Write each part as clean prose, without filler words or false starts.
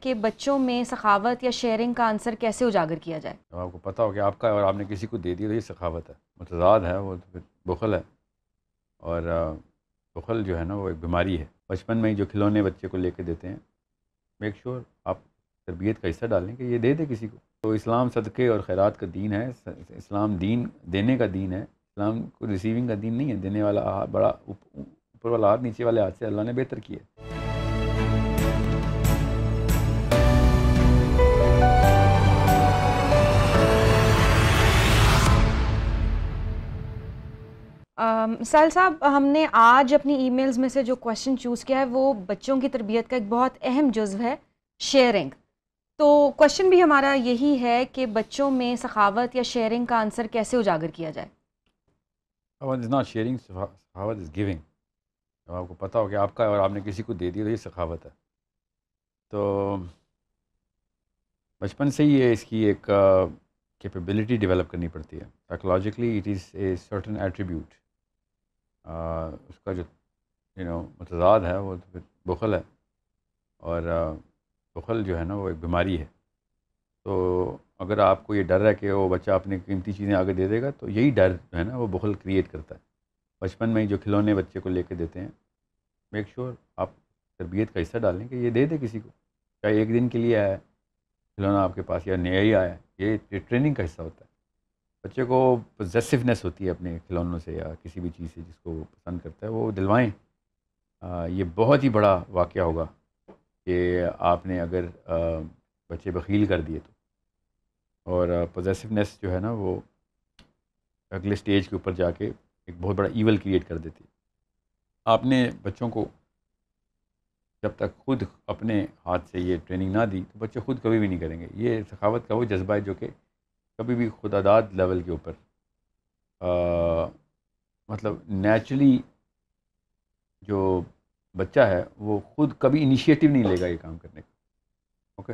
کہ بچوں میں سخاوت یا شیئرنگ کا عنصر کیسے اجاگر کیا جائے؟ اب آپ کو پتہ ہو کہ آپ کا ہے اور آپ نے کسی کو دے دیا تو یہ سخاوت ہے، متضاد ہے وہ تو پھر بخل ہے، اور بخل جو ہے نا وہ ایک بیماری ہے۔ بچپن میں ہی جو کھلونے بچے کو لے کے دیتے ہیں، میک شور آپ تربیت کا حصہ ڈالیں کہ یہ دے دے کسی کو۔ تو اسلام صدقے اور خیرات کا دین ہے، اسلام دین دینے کا دین ہے، اسلام کو ریسیونگ کا دین نہیں ہے۔ دینے والا بڑا اوپر والا ہاتھ نیچے والے ہاتھ سے اللہ نے بہتر کیا ہے۔ سال صاحب، ہم نے آج اپنی ای میلز میں سے جو کویشچن چوز کیا ہے وہ بچوں کی تربیت کا ایک بہت اہم جزو ہے، شیئرنگ۔ تو کویشچن بھی ہمارا یہی ہے کہ بچوں میں سخاوت یا شیئرنگ کا عنصر کیسے اجاگر کیا جائے؟ سخاوت از ناٹ شیئرنگ، سخاوت از گیونگ۔ اب آپ کو پتہ ہو کہ آپ کا ہے اور آپ نے کسی کو دے دیا تو یہ سخاوت ہے۔ تو بچپن سے ہی اس کی ایک کیپیبلٹی ڈیولپ کرنی پڑتی ہے۔ Psychologically it is a certain attribute. اس کا جو متضاد ہے وہ تو پھر بخل ہے، اور بخل جو ہے نا وہ ایک بیماری ہے۔ تو اگر آپ کو یہ ڈر ہے کہ وہ بچہ اپنی قیمتی چیزیں آگے دے دے گا، تو یہی ڈر جو ہے نا وہ بخل کریٹ کرتا ہے۔ بچپن میں ہی جو کھلونے بچے کو لے کے دیتے ہیں، میک شور آپ تربیت کا حصہ ڈالیں کہ یہ دے دے کسی کو، چاہے ایک دن کے لیے آیا ہے کھلونا آپ کے پاس یا نیا ہی آیا ہے، یہ ٹریننگ کا حصہ ہوتا ہے۔ بچے کو پوزیسونیس ہوتی ہے اپنے کھلونوں سے یا کسی بھی چیز سے جس کو وہ پسند کرتا ہے، وہ دلوائیں۔ یہ بہت ہی بڑا واقعہ ہوگا کہ آپ نے اگر بچے بخیل کر دیے تو، اور پوزیسونیس جو ہے نا وہ اگلے سٹیج کے اوپر جا کے ایک بہت بڑا ایول کریٹ کر دیتی ہے۔ آپ نے بچوں کو جب تک خود اپنے ہاتھ سے یہ ٹریننگ نہ دی تو بچے خود کبھی بھی نہیں کریں گے۔ یہ سخاوت کا وہ جذبہ ہے جو کہ کبھی بھی خداداد لیول کے اوپر مطلب نیچرلی جو بچہ ہے وہ خود کبھی انیشیٹو نہیں لے گا یہ کام کرنے کا۔ اوکے،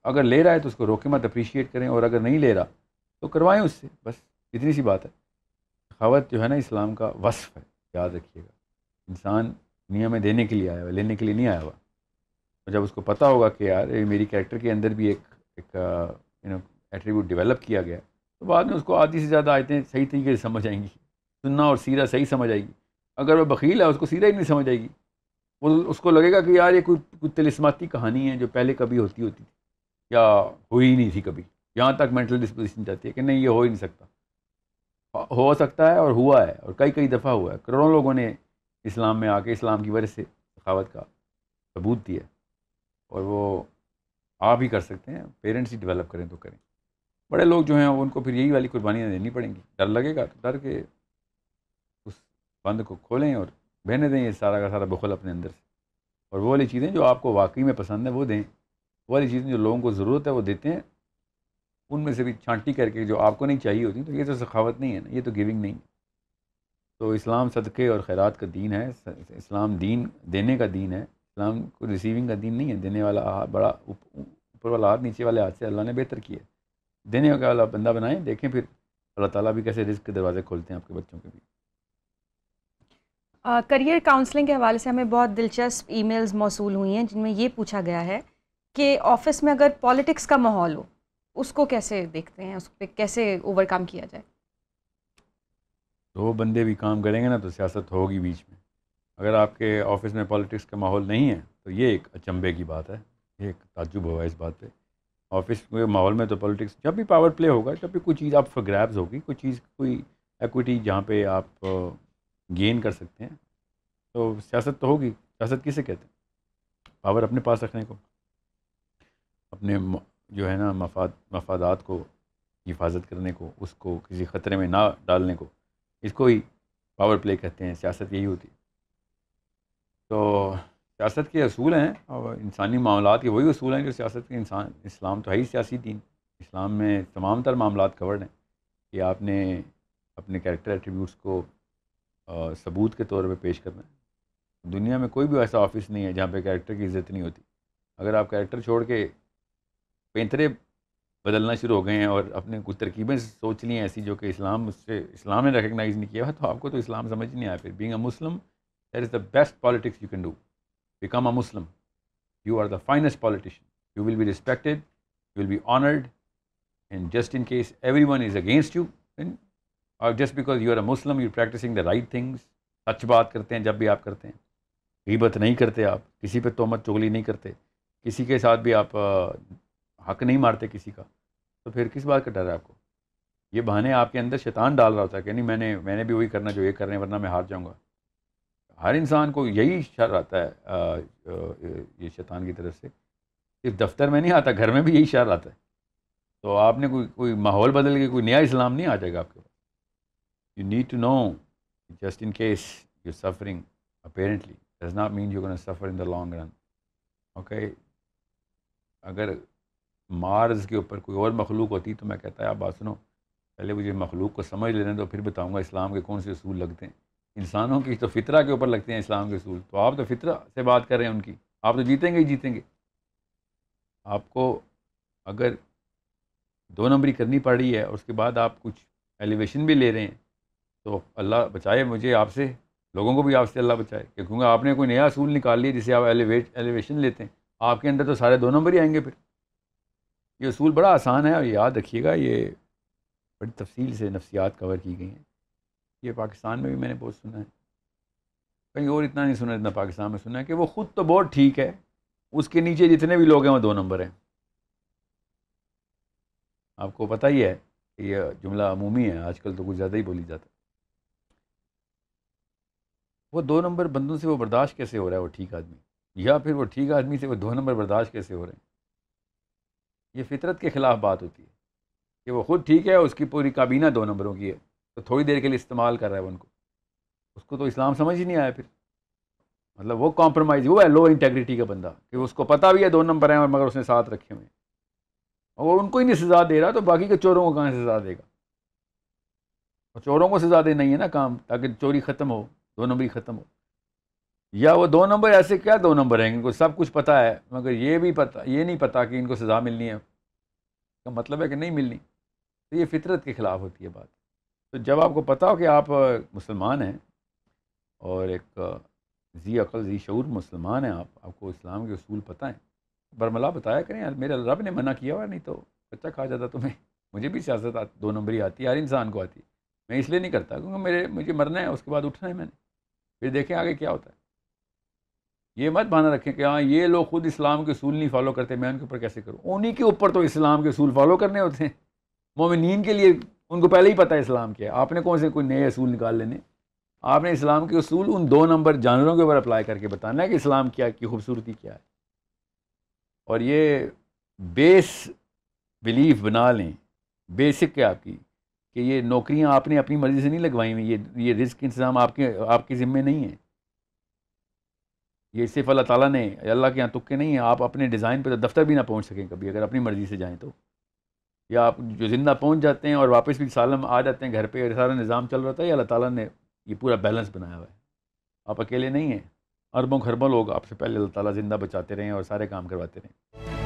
اگر لے رہا ہے تو اس کو روکے مت، اپریشیٹ کریں، اور اگر نہیں لے رہا تو کروائیں اس سے، بس اتنی سی بات ہے۔ سخاوت جو ہے نا اسلام کا وصف ہے، یاد رکھیے گا۔ انسان دنیا میں دینے کے لیے آیا ہوا، لینے کے لیے نہیں آیا ہوا۔ اور جب اس کو پتہ ہوگا کہ یار میری کریکٹر کے اندر بھی ایک ایٹریبیوٹ ڈیولپ کیا گیا، تو بعد میں اس کو آدھی سے زیادہ آیتیں صحیح طریقے سے سمجھ آئیں گی، سننا اور سیرہ صحیح سمجھ آئے گی۔ اگر وہ بخیل ہے اس کو سیرہ ہی نہیں سمجھ آئے گی، وہ اس کو لگے گا کہ یار یہ کوئی طلسماتی کہانی ہے جو پہلے کبھی ہوتی تھی یا ہوئی ہی نہیں تھی کبھی۔ یہاں تک مینٹل ڈسپوزیشن جاتی ہے کہ نہیں، یہ ہو ہی نہیں سکتا۔ ہو سکتا ہے اور ہوا ہے، اور کئی دفعہ ہوا ہے۔ کروڑوں لوگوں نے اسلام میں آ کے اسلام کی وجہ سے سخاوت کا ثبوت دیا، اور وہ آپ ہی کر سکتے ہیں، پیرنٹس ہی ڈیولپ کریں تو کریں۔ بڑے لوگ جو ہیں ان کو پھر یہی والی قربانیاں دینی پڑیں گی۔ ڈر لگے گا تو ڈر کے اس بند کو کھولیں اور بہنے دیں یہ سارا کا سارا بخل اپنے اندر سے، اور وہ والی چیزیں جو آپ کو واقعی میں پسند ہیں وہ دیں۔ وہ والی چیزیں جو لوگوں کو ضرورت ہے وہ دیتے ہیں، ان میں سے بھی چھانٹی کر کے جو آپ کو نہیں چاہیے ہوتی، تو یہ تو سخاوت نہیں ہے نا، یہ تو گیونگ نہیں ہے۔ تو اسلام صدقے اور خیرات کا دین ہے، اسلام دین دینے کا دین ہے، اسلام کو ریسیونگ کا دین نہیں ہے۔ دینے والا بڑا اوپر والا ہاتھ نیچے والے ہاتھ سے اللہ نے بہتر کیا ہے۔ دینے والا بندہ بنائیں، دیکھیں پھر اللہ تعالیٰ بھی کیسے رزق کے دروازے کھولتے ہیں آپ کے بچوں کے بھی۔ کریئر کاؤنسلنگ کے حوالے سے ہمیں بہت دلچسپ ای میلز موصول ہوئی ہیں جن میں یہ پوچھا گیا ہے کہ آفس میں اگر پالیٹکس کا ماحول ہو اس کو کیسے دیکھتے ہیں، اس پہ کیسے اوور کم کیا جائے؟ دو بندے بھی کام کریں گے نا تو سیاست ہوگی بیچ میں۔ اگر آپ کے آفس میں پالیٹکس کا ماحول نہیں ہے تو یہ ایک اچنبے کی بات ہے، یہ ایک تعجب ہوا اس بات پہ۔ آفس کے ماحول میں تو پالیٹکس، جب بھی پاور پلے ہوگا، جب بھی کوئی چیز آپ فار گریبز ہوگی، کوئی چیز، کوئی ایکویٹی جہاں پہ آپ گین کر سکتے ہیں، تو سیاست تو ہوگی۔ سیاست کسے کہتے ہیں؟ پاور اپنے پاس رکھنے کو، اپنے جو ہے نا مفادات کو حفاظت کرنے کو، اس کو کسی خطرے میں نہ ڈالنے کو، اس کو ہی پاور پلے کہتے ہیں۔ سیاست یہی ہوتی ہے۔ تو سیاست کے اصول ہیں اور انسانی معاملات کے وہی اصول ہیں جو سیاست کے اسلام تو ہے ہی سیاسی دین۔ اسلام میں تمام تر معاملات کورڈ ہیں کہ آپ نے اپنے کیریکٹر ایٹریبیوٹس کو ثبوت کے طور پہ پیش کرنا ہے۔ دنیا میں کوئی بھی ایسا آفس نہیں ہے جہاں پہ کیریکٹر کی عزت نہیں ہوتی۔ اگر آپ کیریکٹر چھوڑ کے پینترے بدلنا شروع ہو گئے ہیں اور اپنے کچھ ترکیبیں سوچ لی ہیں ایسی جو کہ اسلام نے ریکگنائز نہیں کیا، تو آپ کو تو اسلام سمجھ نہیں آیا۔ پھر being a Muslim that is the best politics you can do. Become a Muslim, you are the finest politician. you will be respected, you will be honored, and just in case everyone is against you, then or just because you are a Muslim, you're practicing the right things, سچ بات کرتے ہیں جب بھی آپ کرتے ہیں, غیبت نہیں کرتے آپ, کسی پہ تہمت چغلی نہیں کرتے, کسی کے ساتھ بھی آپ حق نہیں مارتے کسی کا, تو پھر کس بات کا ڈر ہے آپ کو؟ یہ بہانے آپ کے اندر شیطان ڈال رہا ہوتا ہے کہ نہیں میں نے بھی وہی کرنا جو یہ کر رہے ہیں ورنہ میں ہار جاؤں گا. ہر انسان کو یہی شر آتا ہے یہ شیطان کی طرف سے, صرف دفتر میں نہیں آتا, گھر میں بھی یہی شر آتا ہے. تو آپ نے کوئی ماحول بدل کے کوئی نیا اسلام نہیں آ جائے گا آپ کے پاس. You need to know just in case you suffering apparently does not mean you gonna suffer in the long run. Okay, اگر مارز کے اوپر کوئی اور مخلوق ہوتی تو میں کہتا ہے آپ بات سنو, پہلے مجھے مخلوق کو سمجھ لینے تو پھر بتاؤں گا اسلام کے کون سے اصول لگتے ہیں. انسانوں کی تو فطرہ کے اوپر لگتے ہیں اسلام کے اصول, تو آپ تو فطرہ سے بات کر رہے ہیں ان کی, آپ تو جیتیں گے ہی جیتیں گے. آپ کو اگر 2 نمبری کرنی پڑ رہی ہے اور اس کے بعد آپ کچھ ایلیویشن بھی لے رہے ہیں, تو اللہ بچائے مجھے آپ سے, لوگوں کو بھی آپ سے اللہ بچائے, کیونکہ آپ نے کوئی نیا اصول نکال لیا جسے آپ ایلیویشن لیتے ہیں, آپ کے اندر تو سارے 2 نمبر ہی آئیں گے. پھر یہ اصول بڑا آسان ہے اور یاد رکھیے گا, یہ بڑی تفصیل سے نفسیات کور کی گئی ہیں. یہ پاکستان میں بھی میں نے بہت سنا ہے, کہیں اور اتنا نہیں سنا جتنا پاکستان میں سنا ہے, کہ وہ خود تو بہت ٹھیک ہے, اس کے نیچے جتنے بھی لوگ ہیں وہ 2 نمبر ہیں. آپ کو پتہ ہی ہے کہ یہ جملہ عمومی ہے, آج کل تو کچھ زیادہ ہی بولی جاتا ہے. وہ 2 نمبر بندوں سے وہ برداشت کیسے ہو رہا ہے وہ ٹھیک آدمی, یا پھر وہ ٹھیک آدمی سے وہ 2 نمبر برداشت کیسے ہو رہے ہیں؟ یہ فطرت کے خلاف بات ہوتی ہے کہ وہ خود ٹھیک ہے, اس کی پوری کابینہ 2 نمبروں کی ہے, تو تھوڑی دیر کے لیے استعمال کر رہا ہے ان کو, اس کو تو اسلام سمجھ ہی نہیں آیا. پھر مطلب وہ کمپرومائز, وہ ہے لو انٹیگریٹی کا بندہ, کہ اس کو پتہ بھی ہے 2 نمبر ہیں اور مگر اس نے ساتھ رکھے ہوئے ہیں, اور وہ ان کو ہی نہیں سزا دے رہا, تو باقی کے چوروں کو کہاں سے سزا دے گا؟ اور چوروں کو سزا دینا ہی ہے نا کام, تاکہ چوری ختم ہو, 2 نمبری ختم ہو. یا وہ 2 نمبر ایسے کیا 2 نمبر ہیں, ان کو سب کچھ پتہ ہے مگر یہ نہیں پتہ کہ ان کو سزا ملنی ہے, کا مطلب ہے کہ نہیں ملنی. تو یہ فطرت کے خلاف ہوتی ہے بات. تو جب آپ کو پتہ ہو کہ آپ مسلمان ہیں اور ایک ذی عقل ذی شعور مسلمان ہیں, آپ کو اسلام کے اصول پتہ ہیں, برملا بتایا کریں یار میرے رب نے منع کیا ہوا, نہیں تو بچہ کھا جاتا تمہیں. مجھے بھی سیاست 2 نمبری آتی ہے, ہر انسان کو آتی ہے, میں اس لیے نہیں کرتا کیونکہ مجھے مرنا ہے, اس کے بعد اٹھنا ہے میں نے, پھر دیکھیں آگے کیا ہوتا ہے. یہ مت بہانہ رکھیں کہ ہاں یہ لوگ خود اسلام کے اصول نہیں فالو کرتے, میں ان کے اوپر کیسے کروں. انہی کے اوپر تو اسلام کے اصول فالو کرنے ہوتے ہیں. مومنین کے لیے ان کو پہلے ہی پتہ ہے اسلام کیا ہے, آپ نے کون سے کوئی نئے اصول نکال لینے. آپ نے اسلام کے اصول ان 2 نمبر جانوروں کے اوپر اپلائی کر کے بتانا ہے کہ اسلام کیا کی خوبصورتی کیا ہے. اور یہ بیس بلیف بنا لیں, بیسک ہے آپ کی, کہ یہ نوکریاں آپ نے اپنی مرضی سے نہیں لگوائی ہوئی, یہ رزق انتظام آپ کے ذمے نہیں ہے, یہ صرف اللہ تعالیٰ نے, اللہ کے یہاں تکے نہیں ہیں. آپ اپنے ڈیزائن پہ دفتر بھی نہ پہنچ سکیں کبھی اگر اپنی مرضی سے جائیں تو, یا آپ جو زندہ پہنچ جاتے ہیں اور واپس بھی سالم آ جاتے ہیں گھر پہ, سارا نظام چل رہا تھا, یہ اللہ تعالیٰ نے یہ پورا بیلنس بنایا ہوا ہے. آپ اکیلے نہیں ہیں, اربوں خربوں لوگ آپ سے پہلے اللہ تعالیٰ زندہ بچاتے رہیں اور سارے کام کرواتے رہیں.